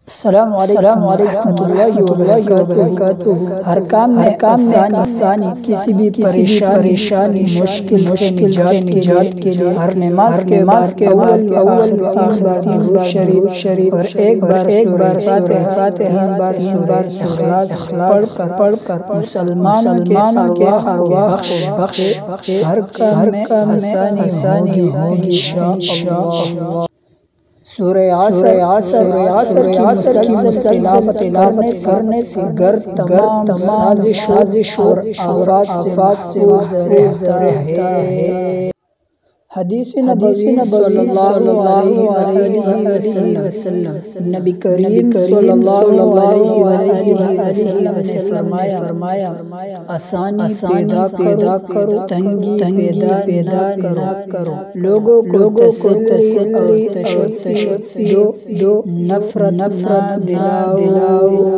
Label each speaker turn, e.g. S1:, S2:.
S1: السلام علیکم ورحمۃ اللہ وبرکاتہ۔ ہر کام میں آسانی، کسی بھی پریشانی مشکل سے نجات کے لیے ہر نماز کے بعد اول آخر شریف اور ایک بار فاتحہ سورہ اخلاص پڑھ کر مسلمانوں کے بخش ہر کام میں آسانی ہوگی انشاءاللہ۔ سورہ عصر کی مسلسل تلاوت کرنے سے تمام سازش اور آفات سے گزرتا ہے۔ حدیث نبوی صلی اللہ علیہ وسلم، نبی کریم صلی اللہ علیہ وسلم نے فرمایا آسانی پیدا کرو، تنگی پیدا نہ کرو، لوگوں کو تسلی اور تشفی دو، نفرت نہ دلاؤ۔